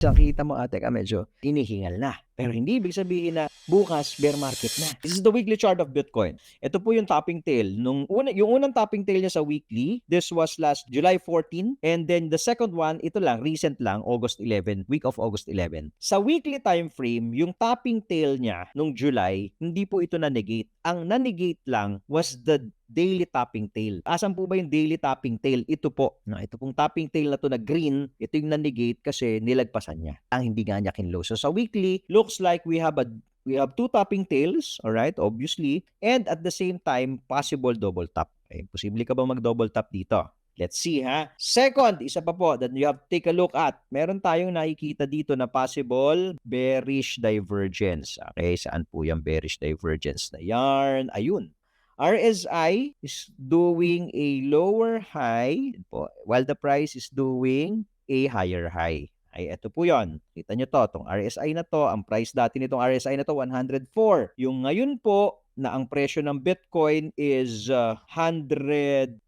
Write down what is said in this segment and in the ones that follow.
Nakita mo ate ka medyo hinihingal na. Pero hindi ibig sabihin na bukas bear market na. This is the weekly chart of Bitcoin. Ito po yung topping tail. Yung unang topping tail niya sa weekly, this was last July 14. And then the second one, ito lang, recent lang, August 11, week of August 11. Sa weekly time frame, yung topping tail niya nung July, hindi po ito na-negate. Ang na-negate lang was the daily topping tail. Asan po ba yung daily topping tail? Ito po. Ito pong topping tail na to na green, ito yung na-negate kasi nilagpasan niya. Ang hindi nga niya kinlow. So sa weekly, looks like we have two topping tails, all right, obviously, and at the same time, possible double top. Okay? Posible ka ba mag-double top dito? Let's see ha. Second, isa pa po that you have to take a look at. Meron tayong nakikita dito na possible bearish divergence. Okay, saan po yung bearish divergence na yarn? Ayun. RSI is doing a lower high while the price is doing a higher high. Ay, ito po yon. Kita nyo to, itong RSI na to, ang price dati nitong RSI na to, 104. Yung ngayon po, na ang presyo ng Bitcoin is 121,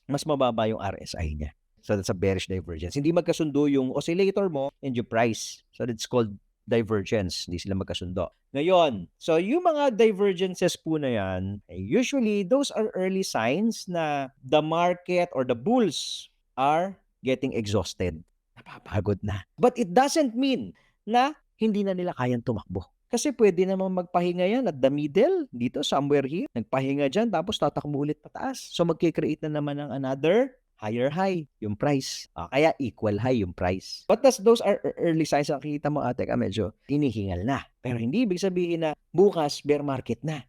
mas mababa yung RSI niya. So that's a bearish divergence. Hindi magkasundo yung oscillator mo and yung price. So that's called divergence. Hindi sila magkasundo. Ngayon, so yung mga divergences po na yan, usually those are early signs na the market or the bulls are getting exhausted. Napapagod na. But it doesn't mean na hindi na nila kayang tumakbo. Kasi pwede namang magpahinga yan at the middle, dito, somewhere here. Nagpahinga dyan, tapos tatakbo ulit pataas. So magkikreate na naman ng another higher high yung price. Kaya equal high yung price. But those are early signs. Nakikita mo ate ka medyo hinihingal na. Pero hindi ibig sabihin na bukas bear market na.